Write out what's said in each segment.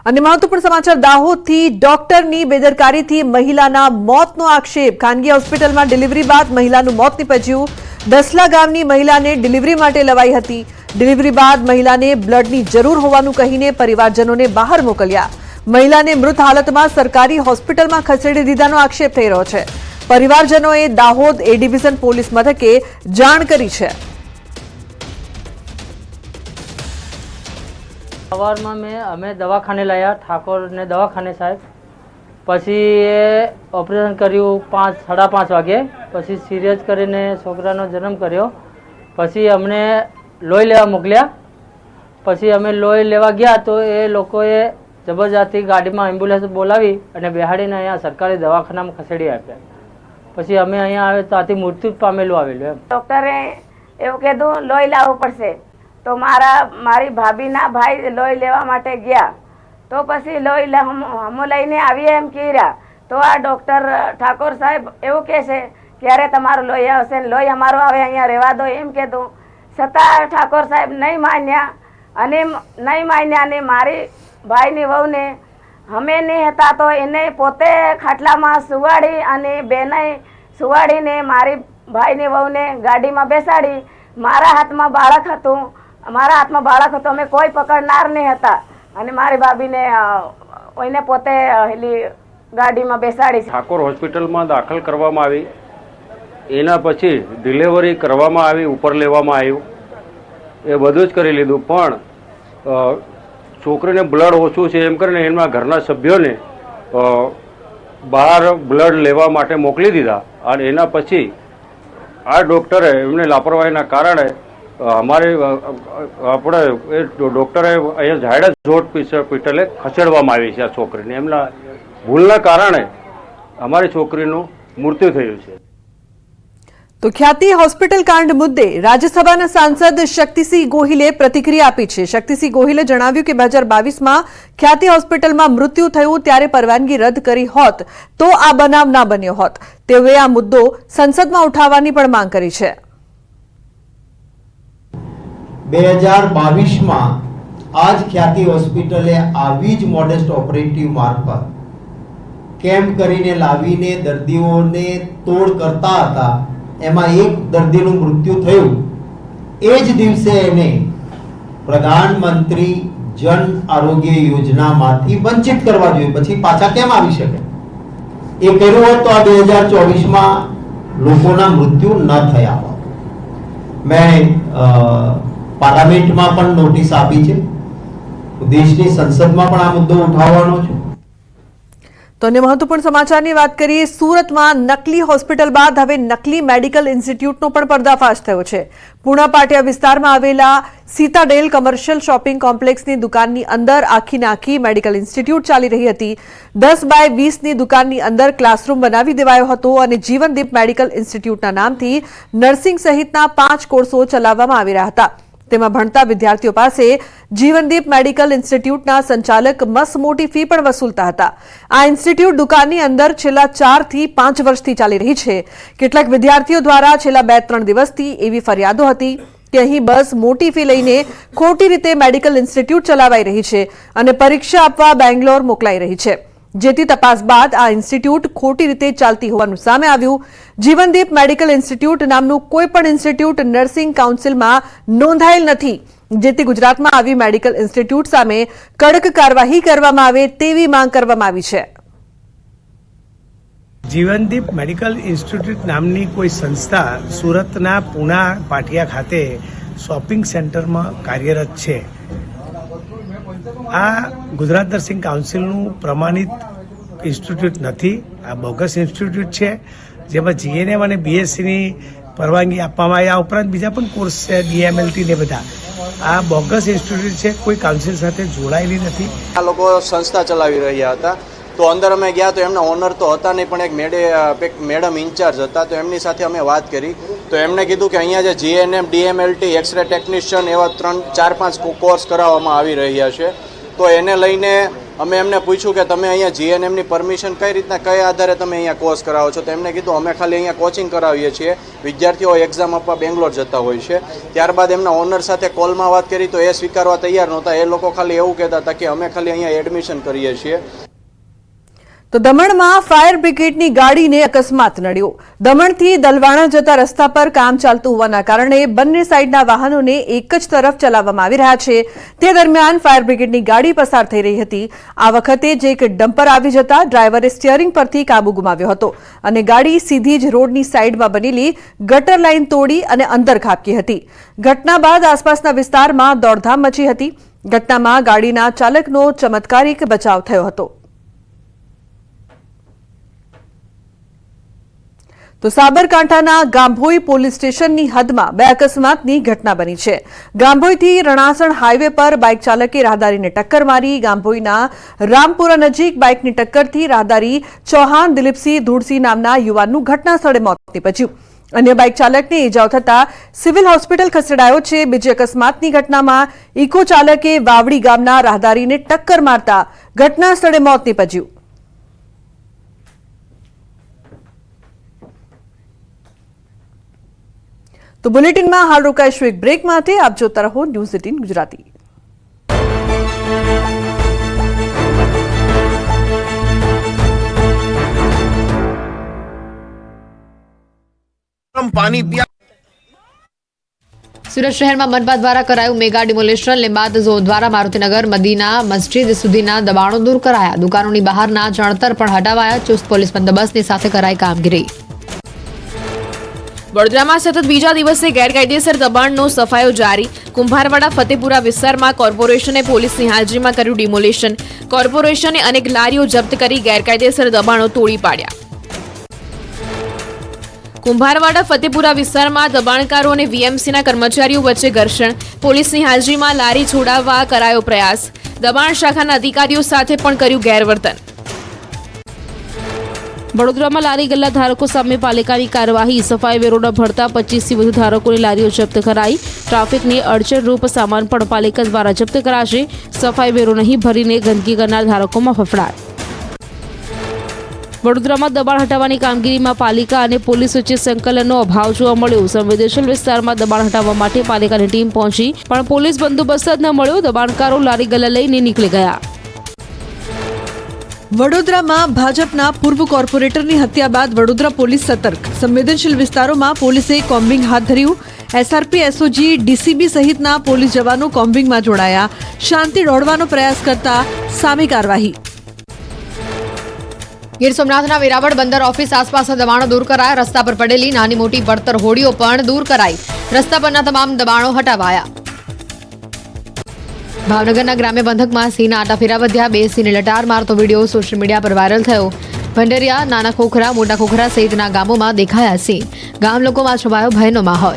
अन्य महत्वपूर्ण समाचार दाहोदथी डॉक्टरनी बेदरकारीथी महिलाना मौतनो आक्षेप। खानगी होस्पिટલમાં ડિલિવરી બાદ મહિલાનું મોત નીપજ્યું। દસલા ગામની મહિલાને ડિલિવરી માટે લવાઈ હતી। ડિલિવરી બાદ મહિલાને બ્લડની જરૂર હોવાનું કહીને પરિવારજનોને બહાર મોકલ્યા। મહિલાને મૃત હાલતમાં સરકારી હોસ્પિટલમાં ખસેડી દીધાનો આક્ષેપ થઈ રહ્યો છે। પરિવારજનોએ દાહોદ એ ડિવિઝન પોલીસ મથકે જાણ કરી છે। સવારમાં અમે દવાખાને લાયા ઠાકોરને દવાખાને સાહેબ, પછી ઓપરેશન કર્યું 5:30 વાગે। પછી સિરિયસ કરીને છોકરાનો જન્મ કર્યો। પછી અમને લોહી લેવા મોકલ્યા। પછી અમે લોહી લેવા ગયા તો એ લોકોએ જબરજસ્તી ગાડીમાં એમ્બ્યુલન્સ બોલાવી અને બેહાડીને અહીંયા સરકારી દવાખાનામાં ખસેડી આપ્યા। પછી અમે અહીંયા આવે ત્યાંથી મૃત્યુ પામેલું આવેલું એમ। ડોક્ટરે એવું કીધું લોહી લાવવું પડશે તો મારી ભાભીના ભાઈ લોહી લેવા માટે ગયા તો પછી લોહી અમે લઈને આવીએ એમ કીધા તો આ ડોક્ટર ઠાકોર સાહેબ એવું કહે છે ક્યારે તમારું લોહી આવશે ને લોહી અમારું આવે અહીંયા રહેવા દો એમ કીધું છતાં ઠાકોર સાહેબ નહીં માન્યા અને મારી ભાઈની વહુને અમે નહીં હતા તો એને પોતે ખાટલામાં સુવાડી અને બેને સુવાડીને મારી ભાઈની વહુને ગાડીમાં બેસાડી। મારા હાથમાં બાળક હતું અમે કોઈ પકડનાર નહીં હતા અને મારી ભાભીને એને પોતે ગાડીમાં બેસાડી। ઠાકોર હોસ્પિટલમાં દાખલ કરવામાં આવી, એના પછી ડિલિવરી કરવામાં આવી, ઉપર લેવામાં આવ્યું, એ બધું જ કરી લીધું, પણ છોકરીને બ્લડ ઓછું છે એમ કરીને એના ઘરના સભ્યોને બહાર બ્લડ લેવા માટે મોકલી દીધા અને એના પછી આ ડૉક્ટરે એમને લાપરવાહીના કારણે અમારે આપણે એ ડૉક્ટરે અહીંયા ઝાયડસ હોસ્પિટલે ખસેડવામાં આવી છે। આ છોકરીને એમના ભૂલના કારણે અમારી છોકરીનું મૃત્યુ થયું છે। तो ख्याति होस्पिटल कांड मुद्दे राज्यसभाना सांसद शक्तिसिंह गोहिले प्रतिक्रिया आपी छे। शक्तिसिंह गोहिले जणाव्युं के 2022 में ख्याति होस्पिटल में मृत्यु थयुं त्यारे परवानगी रद्द करी होत तो आ बनाव ना बन्यो होत। तेओए आ मुद्दो संसद में उठाववानी पण मांग करी छे। 2022 में आज ख्याति होस्पिटले आवी ज मोडेस्ट ऑपरेटिव मार्फत केम करीने लावीने दर्दीओने तोड़ करता हता। एमा एक दर्दीનું મૃત્યુ થયું। એ જ દિવસે એને પ્રધાનમંત્રી જન આરોગ્ય યોજનામાંથી વંચિત કરવા જોઈએ, પછી પાછા કેમ આવી શકે? એ કર્યું હોત તો આ 2024 માં લોકોના મૃત્યુ ન થયા હોત। મેં પાર્લામેન્ટમાં પણ નોટિસ આપી છે, દેશની સંસદમાં પણ આ મુદ્દો ઉઠાવવાનો છે। तो अन्य महत्वपूर्ण समाचार की बात करिए। सूरत में नकली होस्पिटल बाद हवे नकली मेडिकल इंस्टीट्यूटनो पण पर्दाफाश थयो छे। पूर्णा पाटिया विस्तार में आवेला सीताडेल कमर्शियल शॉपिंग कॉम्प्लेक्स की दुकान की अंदर आखी नाखी मेडिकल इंस्टीट्यूट चाली रही थी। 10x20 की दुकान की अंदर क्लासरूम बनावी देवायो हतो अने जीवनदीप मेडिकल इंस्टीट्यूटना नामथी नर्सिंग सहितना 5 कोर्सो चलाववामां आवी रह्या हता। तेमां भणता विद्यार्थीओ पासे जीवनदीप मेडिकल इंस्टीट्यूटना संचालक मस मोटी फी पण वसूलता हता। आ इंस्टीट्यूट दुकाननी अंदर छेल्ला 4 થી 5 વર્ષથી चाली रही छे। કેટલાક વિદ્યાર્થીઓ દ્વારા છેલ્લા 2-3 દિવસથી એવી ફરિયાદો હતી કે અહીં બસ મોટી ફી લઈને ખોટી રીતે મેડિકલ ઇન્સ્ટિટ્યૂટ ચલાવાઈ રહી છે અને પરીક્ષા આપવા બેંગ્લોર મોકલાઈ રહી છે, જેથી તપાસ બાદ આ ઇન્સ્ટિટ્યૂટ ખોટી રીતે ચાલતી હોવાનું સામે આવ્યું। જીવનદીપ મેડિકલ ઇન્સ્ટિટ્યૂટ નામનું કોઈ પણ ઇન્સ્ટિટ્યૂટ નર્સિંગ કાઉન્સિલમાં નોંધાયેલ નથી, જેથી ગુજરાતમાં આવી મેડિકલ ઇન્સ્ટિટ્યૂટ સામે કડક કાર્યવાહી કરવામાં આવે તેવી માંગ કરવામાં આવી છે। જીવનદીપ મેડિકલ ઇન્સ્ટિટ્યૂટ નામની કોઈ સંસ્થા સુરતના પૂના પાટિયા ખાતે શોપિંગ સેન્ટરમાં કાર્યરત છે। આ ગુજરાત નર્સિંગ કાઉન્સિલનું પ્રમાણિત ઇન્સ્ટિટ્યૂટ નથી, આ બોગસ ઇન્સ્ટિટ્યૂટ છે, જેમાં જીએનએમ અને બીએસસીની પરવાનગી આપવામાં આવી। આ ઉપરાંત બીજા પણ કોર્સ છે, ડીએમએલટી ને બધા। આ બોગસ ઇન્સ્ટિટ્યૂટ છે, કોઈ કાઉન્સિલ સાથે જોડાયેલી નથી। આ લોકો સંસ્થા ચલાવી રહ્યા હતા તો અંદર અમે ગયા તો એમના ઓનર તો હતા નહીં, પણ એક મેડમ ઇન્ચાર્જ હતા। તો એમની સાથે અમે વાત કરી તો એમણે કીધું કે અહીંયા જે જીએનએમ ડીએમએલટી એક્સરે ટેકનિશિયન એવા 3-4-5 કોર્સ કરાવવામાં આવી રહ્યા છે, તો એને લઈને અમે એમને પૂછ્યું કે તમે અહીંયા જીએનએમની પરમિશન કઈ રીતના કઈ આધારે તમે અહીંયા કોર્સ કરાવો છો, તો એમને કીધું અમે ખાલી અહીંયા કોચિંગ કરાવીએ છીએ, વિદ્યાર્થીઓ એક્ઝામ આપવા બેંગ્લોર જતા હોય છે. ત્યારબાદ એમના ઓનર સાથે કોલમાં વાત કરી તો એ સ્વીકારવા તૈયાર નહોતા. એ લોકો ખાલી એવું કહેતા હતા કે અમે ખાલી અહીંયા એડમિશન કરીએ છીએ. તો દમણમાં ફાયર બ્રિગેડની ગાડીને અકસ્માત નડ્યો. દમણથી દલવાણા જતા રસ્તા પર કામ ચાલતું હોવાના કારણે બંને સાઈડના વાહનોને એક જ તરફ ચલાવવામાં આવી રહ્યા છે. તે દરમિયાન ફાયર બ્રિગેડની ગાડી પસાર થઈ રહી હતી. આ વખતે જ એક ડમ્પર આવી જતા ડ્રાઈવરે સ્ટીયરિંગ પરથી કાબુ ગુમાવ્યો હતો અને ગાડી સીધી જ રોડની સાઈડમાં બનેલી ગટર લાઈન તોડી અને અંદર ખાબકી હતી. ઘટના બાદ આસપાસના વિસ્તારમાં દોડધામ મચી હતી. ઘટનામાં ગાડીના ચાલકનો ચમત્કારિક બચાવ થયો હતો. તો સાબરકાંઠાના ગાંભોઈ પોલીસ સ્ટેશનની હદમાં બે અકસ્માતની ઘટના બની છે. ગાંભોઈથી રણાસણ હાઈવે પર બાઇક ચાલકે રાહદારીને ટક્કર મારી. ગાંભોઈના રામપુરા નજીક બાઇકની ટક્કરથી રાહદારી ચૌહાણ દિલીપસિંહ ધૂળસિંહ નામના યુવાનનું ઘટના સ્થળે મોત નીપજ્યું. અન્ય બાઇક ચાલકને ઇજાઓ થતા સિવિલ હોસ્પિટલ ખસેડાયો છે. બીજી અકસ્માતની ઘટનામાં ઇકો ચાલકે વાવડી ગામના રાહદારીને ટક્કર મારતા ઘટના સ્થળે મોત નીપજ્યું. તો બુલેટિનમાં હાલ રોકાઈશું એક બ્રેક માટે. આપ જોતા રહો ન્યૂઝ 18 ગુજરાતી. સુરત શહેરમાં મનપા દ્વારા કરાયું મેગા ડિમોલેશન. લીંબાદ ઝોન દ્વારા મારુતિનગર મદીના મસ્જિદ સુધીના દબાણો દૂર કરાયા. દુકાનોની બહારના ચણતર પણ હટાવાયા. ચુસ્ત પોલીસ બંદોબસ્તની સાથે કરાઈ કામગીરી. વડોદરામાં સતત બીજા દિવસે ગેરકાયદેસર દબાણનો સફાયો જારી. કુંભારવાડા ફતેપુરા વિસ્તારમાં કોર્પોરેશને પોલીસની હાજરીમાં કર્યું ડિમોલેશન. કોર્પોરેશને અનેક લારીઓ જપ્ત કરી ગેરકાયદેસર દબાણો તોડી પાડ્યા. કુંભારવાડા ફતેપુરા વિસ્તારમાં દબાણકારો અને વીએમસીના કર્મચારીઓ વચ્ચે ઘર્ષણ. પોલીસની હાજરીમાં લારી છોડાવવા કરાયો પ્રયાસ. દબાણ શાખાના અધિકારીઓ સાથે પણ કર્યું ગેરવર્તન. વડોદરામાં લારી ગલ્લા ધારકો સામે પાલિકાની કાર્યવાહી. સફાઈ વેરો ન ભરતા 25થી વધુ ધારકોની લારીઓ જપ્ત કરાઈ. ટ્રાફિકની અડચણરૂપ સામાન પણ પાલિકા દ્વારા જપ્ત કરાશે. સફાઈ વેરો નહીં ભરીને ગંદકી કરનાર ધારકોમાં ફફડાટ. વડોદરામાં દબાણ હટાવવાની કામગીરીમાં પાલિકા અને પોલીસ વચ્ચે સંકલનનો અભાવ જોવા મળ્યો. સંવેદનશીલ વિસ્તારમાં દબાણ હટાવવા માટે પાલિકાની ટીમ પહોંચી પણ પોલીસ બંદોબસ્ત જ ન મળ્યો. દબાણકારો લારી ગલ્લા લઈને નીકળી ગયા. વડોદરામાં ભાજપના પૂર્વ કોર્પોરેટરની હત્યા બાદ વડોદરા પોલીસ સતર્ક. સંવેદનશીલ વિસ્તારોમાં પોલીસે કોમ્બિંગ હાથ ધર્યું. એસઆરપી, એસઓજી, ડીસીબી સહિતના પોલીસ જવાનો કોમ્બિંગમાં જોડાયા. શાંતિ દોડવાનો પ્રયાસ કરતા સામે કાર્યવાહી. ગીર સોમનાથના વેરાવળ બંદર ઓફિસ આસપાસના દબાણો દૂર કરાયા. રસ્તા પર પડેલી નાની મોટી પડતર હોડીઓ પણ દૂર કરાઈ. રસ્તા પરના તમામ દબાણો હટાવાયા. ભાવનગરના ગ્રામ્ય બંધકમાં સિંહના આટાફેરા વધ્યા. 2 સિંહને લટાર મારતો વિડીયો સોશિયલ મીડિયા પર વાયરલ થયો. ભંડેરિયા, નાના ખોખરા, મોટા ખોખરા સહિતના ગામોમાં દેખાયા સિંહ. ગામ લોકોમાં છવાયો ભયનો માહોલ.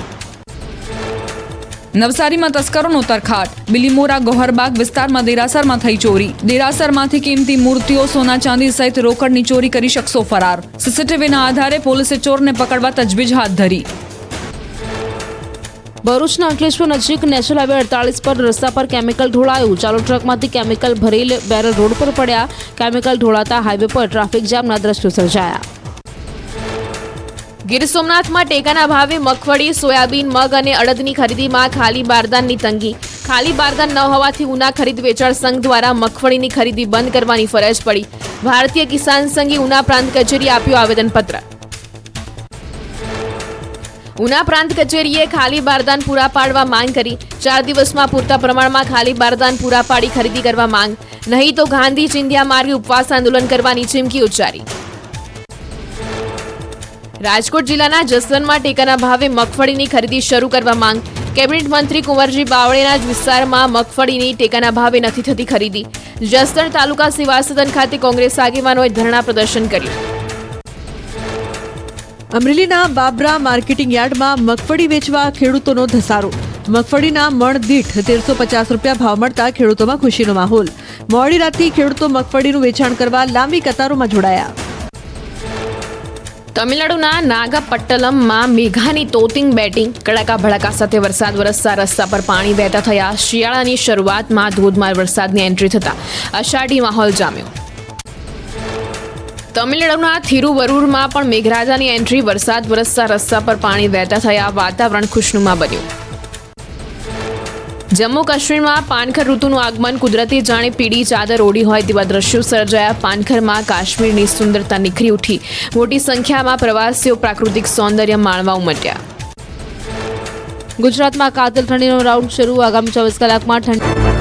નવસારીમાં તસ્કરોનો તરખાટ. બિલીમોરા ગોહરબાગ વિસ્તારમાં દેરાસરમાં થઈ ચોરી. દેરાસરમાંથી કિંમતી મૂર્તિઓ, સોના ચાંદી સહિત રોકડની ચોરી કરી શખ્સો ફરાર. સીસીટીવીના આધારે પોલીસે ચોરને પકડવા તજવીજ હાથ ધરી. ભરૂચના અંકલેશ્વર નજીક નેશનલ હાઈવે 48 પર રસ્તા પર કેમિકલ ઢોળાયું. ચાલુ ટ્રકમાંથી કેમિકલ ભરેલ બેરલ રોડ પર પડ્યા. કેમિકલ ઢોળાતા હાઈવે પર ટ્રાફિક જામના દ્રશ્યો સર્જાયા. ગીર સોમનાથમાં ટેકાના ભાવે મગફળી, સોયાબીન, મગ અને અડદની ખરીદીમાં ખાલી બારદાનની તંગી. ખાલી બારદાન ન હોવાથી ઉના ખરીદ વેચાણ સંઘ દ્વારા મગફળીની ખરીદી બંધ કરવાની ફરજ પડી. ભારતીય કિસાન સંઘે ઉના પ્રાંત કચેરીએ આપ્યું આવેદનપત્ર. ઉના પ્રાંત કચેરીએ ખાલી બારદાન પૂરા પાડવા માંગ કરી. 4 દિવસમાં પૂરતા પ્રમાણમાં ખાલી બારદાન પૂરા પાડી ખરીદી કરવા માંગ. નહીં તો ગાંધી ચિંધ્યા માર્ગે ઉપવાસ આંદોલન કરવાની ચીમકી ઉચ્ચારી. રાજકોટ જિલ્લાના જસદણમાં ટેકાના ભાવે મગફળીની ખરીદી શરૂ કરવા માંગ. કેબિનેટ મંત્રી કુંવરજી બાવળેના જ વિસ્તારમાં મગફળીની ટેકાના ભાવે નથી થતી ખરીદી. જસદણ તાલુકા સેવા સદન ખાતે કોંગ્રેસ આગેવાનોએ ધરણા પ્રદર્શન કર્યું. અમરેલીના બાબરા માર્કેટિંગ યાર્ડમાં મગફળી વેચવા ખેડૂતોનો ધસારો. મગફળીના મણ દીઠ 1350 રૂપિયા ભાવ મળતા ખેડૂતોમાં ખુશીનો માહોલ. મોડી રાતથી ખેડૂતો મગફળીનું વેચાણ કરવા લાંબી કતારોમાં જોડાયા. તમિલનાડુના નાગાપટ્ટનમમાં મેઘાની તોતિંગ બેટિંગ કડાકા ભડાકા સાથે વરસાદ વરસતા રસ્તા પર પાણી વહેતા થયા. શિયાળાની શરૂઆતમાં ધોધમાર વરસાદની એન્ટ્રી થતા અષાઢી માહોલ જામ્યો. તમિલનાડુના થિરુવરુરમાં પણ મેઘરાજાની એન્ટ્રી, વરસાદ વરસતા રસ્તા પર પાણી વહેતા થયા. વાતાવરણ ખુશનુમા બન્યું. જમ્મુ કાશ્મીરમાં પાનખર ઋતુનું આગમન, કુદરતી જાણે પીળી ચાદર ઓઢી હોય તેવા દ્રશ્યો સર્જાયા. પાનખરમાં કાશ્મીરની સુંદરતા નિખરી ઉઠી. મોટી સંખ્યામાં પ્રવાસીઓ પ્રાકૃતિક સૌંદર્ય માણવા ઉમટ્યા. ગુજરાતમાં કાતિલ ઠંડીનો રાઉન્ડ શરૂ. આગામી 24 કલાકમાં ઠંડી.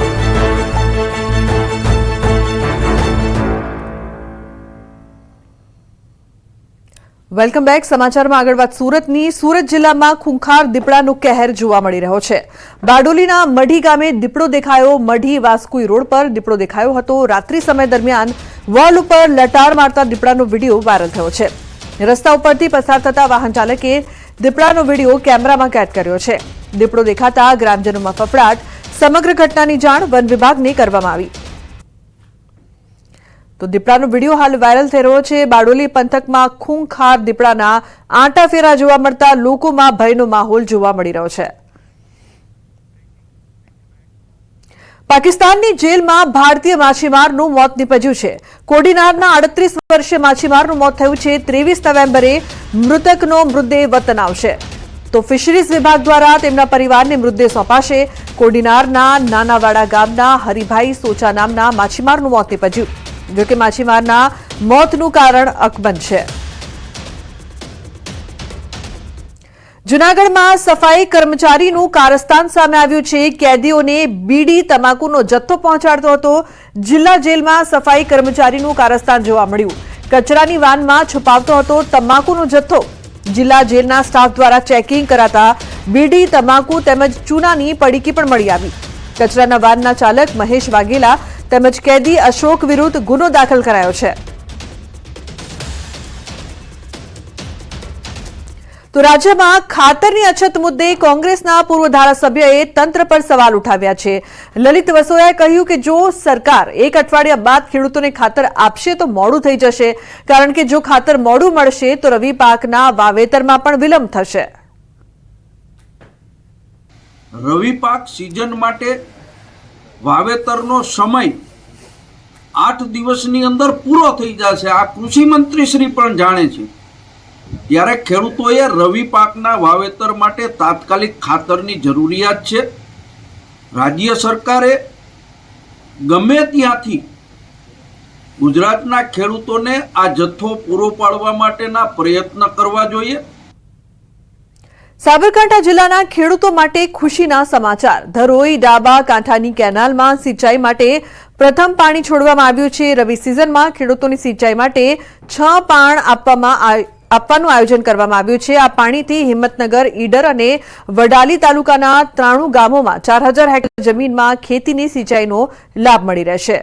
Welcome back. સમાચારમાં આગળ વાત સુરતની. સુરત જિલ્લામાં ખૂંખાર દીપડાનો કહેર જોવા મળી રહ્યો છે. બારડોલીના મઢી ગામે દીપડો દેખાયો. મઢી વાસ્કુઈ રોડ પર દીપડો દેખાયો હતો. રાત્રિ સમય દરમિયાન વોલ ઉપર લટાર મારતા દીપડાનો વિડીયો વાયરલ થયો છે. રસ્તા ઉપરથી પસાર થતા વાહન ચાલકે દીપડાનો વિડીયો કેમેરામાં કેદ કર્યો છે. દીપડો દેખાતા ગ્રામજનોમાં ફફડાટ. સમગ્ર ઘટનાની જાણ વન વિભાગને કરવામાં આવી. તો દીપડાનો વિડીયો હાલ વાયરલ થઈ રહ્યો છે. બારડોલી પંથકમાં ખૂંખાર દીપડાના આંટાફેરા જોવા મળતા લોકોમાં ભયનો માહોલ જોવા મળી રહ્યો છે. પાકિસ્તાનની જેલમાં ભારતીય માછીમારનું મોત નીપજ્યું છે. કોડીનારના 38 વર્ષીય માછીમારનું મોત થયું છે. 23 નવેમ્બરે મૃતકનો મૃતદેહ વતન આવશે. તો ફિશરીઝ વિભાગ દ્વારા તેમના પરિવારને મૃતદેહ સોંપાશે. કોડીનારના નાનાવાડા ગામના હરિભાઈ સોચા નામના માછીમારનું મોત નીપજ્યું. જોકે માછીમારના મોતનું કારણ અકબંધ છે. જૂનાગઢમાં સફાઈ કર્મચારીનું કારસ્તાન સામે આવ્યું છે. કેદીઓને બીડી તમાકુનો જથ્થો પહોંચાડતો હતો. જિલ્લા જેલમાં સફાઈ કર્મચારીનું કારસ્તાન જોવા મળ્યું. કચરાની વાનમાં છુપાવતો હતો તમાકુનો જથ્થો. જિલ્લા જેલના સ્ટાફ દ્વારા ચેકિંગ કરાતા બીડી, તમાકુ તેમજ ચૂનાની પડીકી પણ મળી આવી. કચરાના વાનના ચાલક મહેશ વાઘેલા તેમજ કેદી અશોક વિરુદ્ધ ગુનો દાખલ કરાયો છે. તો રાજ્યમાં ખાતરની અછત મુદ્દે કોંગ્રેસના પૂર્વ ધારાસભ્યએ તંત્ર પર સવાલ ઉઠાવ્યા છે. લલિત વસોયાએ કહ્યું કે જો સરકાર એક અઠવાડિયા બાદ ખેડૂતોને ખાતર આપશે તો મોડું થઈ જશે, કારણ કે જો ખાતર મોડું મળશે તો રવિ પાકના વાવેતરમાં પણ વિલંબ થશે. રવિ પાક સિઝન માટે વાવેતરનો સમય 8 દિવસની અંદર પૂરો થઈ જશે. આ કૃષિ મંત્રી શ્રી પણ જાણે છે. ત્યારે ખેડૂતોએ રવિ પાકના વાવેતર માટે તાત્કાલિક ખાતરની જરૂરિયાત છે. રાજ્ય સરકારે ગમે ત્યાંથી ગુજરાતના ખેડૂતોને આ જથ્થો પૂરો પાડવા માટેના પ્રયત્ન કરવા જોઈએ. સાબરકાંઠા જિલ્લાના ખેડૂતો માટે ખુશીના સમાચાર. ધરોઈ ડાબા કાંઠાની કેનાલમાં સિંચાઈ માટે પ્રથમ પાણી છોડવામાં આવ્યું છે. રવિ સિઝનમાં ખેડૂતોની સિંચાઈ માટે 6 પાણ આપવાનું આયોજન કરવામાં આવ્યું છે. આ પાણીથી હિંમતનગર, ઈડર અને વડાલી તાલુકાના 93 ગામોમાં 4000 હેક્ટર જમીનમાં ખેતીની સિંચાઈનો લાભ મળી રહેશે.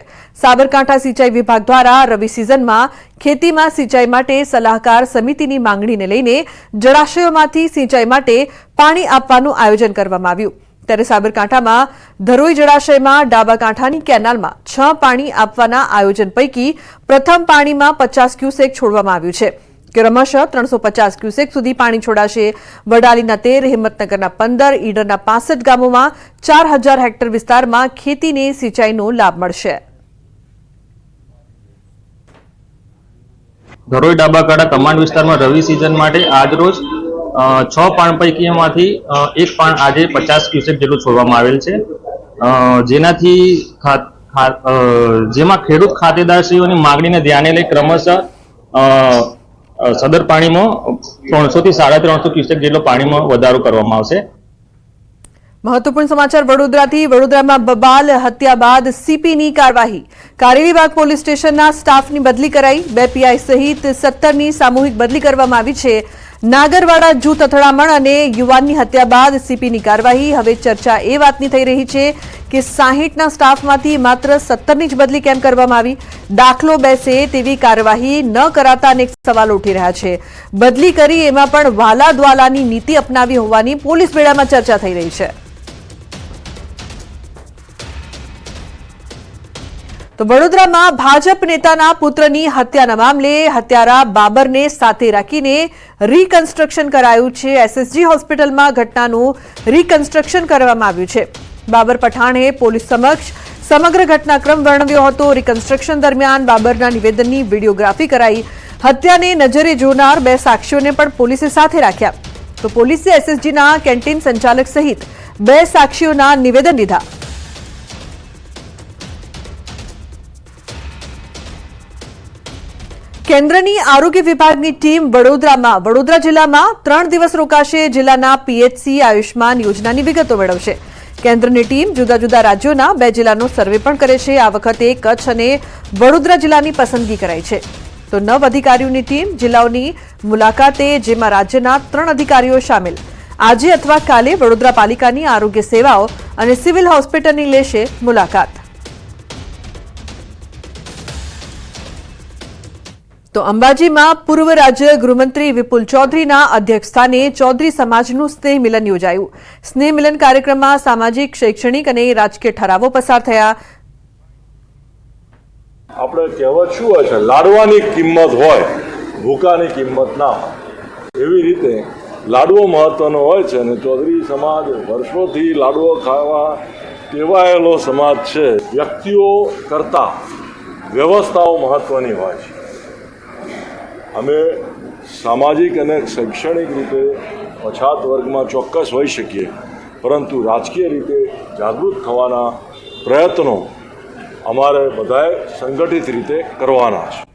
સાબરકાંઠા સિંચાઈ વિભાગ દ્વારા રવિ સિઝનમાં ખેતીમાં સિંચાઈ માટે સલાહકાર સમિતિની માંગણીને લઈને જળાશયોમાંથી સિંચાઈ માટે પાણી આપવાનું આયોજન કરવામાં આવ્યું. ત્યારે સાબરકાંઠામાં ધરોઈ જળાશયમાં ડાબા કાંઠાની કેનાલમાં 6 પાણી આપવાના આયોજન પૈકી પ્રથમ પાણીમાં 50 ક્યુસેક છોડવામાં આવ્યું છે. ક્રમશઃ 350 ક્યુસેક સુધી પાણી છોડાશે. વડાલીના 13, હિંમતનગરના 15, ઈડરના 65 ગામોમાં 4000 હેક્ટર વિસ્તારમાં ખેતીને સિંચાઈનો લાભ મળશે. ધરોઈ ડાબા કાંઠા કમાન્ડ વિસ્તારમાં રવિ સિઝન માટે આજરોજ 6 પાણ પૈકીમાંથી 1 પાણ આજે 50 ક્યુસેક જેટલું છોડવામાં આવેલ છે. જેનાથી જેમાં ખેડૂત ખાતેદારશ્રીઓની માંગણીને ધ્યાને લઈ ક્રમશઃ સદર પાણીમાં 300 થી 350 ક્યુસેક જેટલો પાણીમાં વધારો કરવામાં આવશે. મહત્વપૂર્ણ સમાચાર વડોદરાથી. વડોદરામાં બબાલ હત્યા બાદ સીપીની કાર્યવાહી. કારેલીબાગ પોલીસ સ્ટેશનના સ્ટાફની બદલી કરાઈ. 2 પીઆઈ સહિત 17ની સામૂહિક બદલી કરવામાં આવી છે. નાગરવાડા જૂથ અથડામણ અને યુવાનની હત્યા બાદ સીપીની કાર્યવાહી. હવે ચર્ચા એ વાતની થઈ રહી છે કે 60ના સ્ટાફમાંથી માત્ર 17ની જ બદલી કેમ કરવામાં આવી. દાખલો બેસે તેવી કાર્યવાહી ન કરાતા અનેક સવાલો ઉઠી રહ્યા છે. બદલી કરી એમાં પણ વાલા દ્વાલાની નીતિ અપનાવી હોવાની પોલીસ બેડામાં ચર્ચા થઈ રહી છે. તો વડોદરામાં ભાજપ નેતાના પુત્રની હત્યાના મામલે હત્યારા બાબરને સાથે રાખીને રીકન્સ્ટ્રક્શન કરાયું છે. એસએસજી હોસ્પિટલમાં ઘટનાનું રીકન્સ્ટ્રક્શન કરવામાં આવ્યું છે. બાબર પઠાણે પોલીસ સમક્ષ સમગ્ર ઘટનાક્રમ વર્ણવ્યો હતો. રીકન્સ્ટ્રક્શન દરમિયાન બાબરના નિવેદનની વિડીયોગ્રાફી કરાઈ. હત્યાને નજરે જોનાર 2 સાક્ષીઓને પણ પોલીસે સાથે રાખ્યા. તો પોલીસે એસએસજીના કેન્ટીન સંચાલક સહિત 2 સાક્ષીઓના નિવેદન લીધા. કેન્દ્રની આરોગ્ય વિભાગની ટીમ વડોદરા જિલ્લામાં 3 દિવસ રોકાશે. જિલ્લાના પીએચસી આયુષ્માન યોજનાની વિગતો મેળવશે. કેન્દ્રની ટીમ જુદા જુદા રાજ્યોના 2 જિલ્લાનો સર્વે પણ કરે છે. આ વખતે કચ્છ અને વડોદરા જિલ્લાની પસંદગી કરાઈ છે. તો 9 અધિકારીઓની ટીમ જિલ્લાઓની મુલાકાતે, જેમાં રાજ્યના 3 અધિકારીઓ સામેલ. આજે અથવા કાલે વડોદરા પાલિકાની આરોગ્ય સેવાઓ અને સિવિલ હોસ્પિટલની લેશે મુલાકાત. તો અંબાજીમાં પૂર્વ રાજ્ય ગૃહમંત્રી વિપુલ ચૌધરીના અધ્યક્ષસ્થાને ચૌધરી સમાજનું સ્નેહ મિલન યોજાયું. સ્નેહ મિલન કાર્યક્રમમાં સામાજિક, શૈક્ષણિક અને રાજકીય ઠરાવો પસાર થયા. આપણે કહેવત શું હોય છે, લાડવાની કિંમત હોય, ભૂકાની કિંમત ના હોય. એવી રીતે લાડવો મહત્વનો હોય છે અને ચૌધરી સમાજ વર્ષોથી લાડવો ખાવા ટેવાયેલો સમાજ છે. વ્યક્તિઓ કરતાં વ્યવસ્થાઓ મહત્વની હોય છે. અમે સામાજિક અને શૈક્ષણિક રીતે પછાત વર્ગમાં ચોક્કસ હોઈ શકીએ, પરંતુ રાજકીય રીતે જાગૃત થવાના પ્રયત્નો અમારે બધાએ સંગઠિત રીતે કરવાના છે.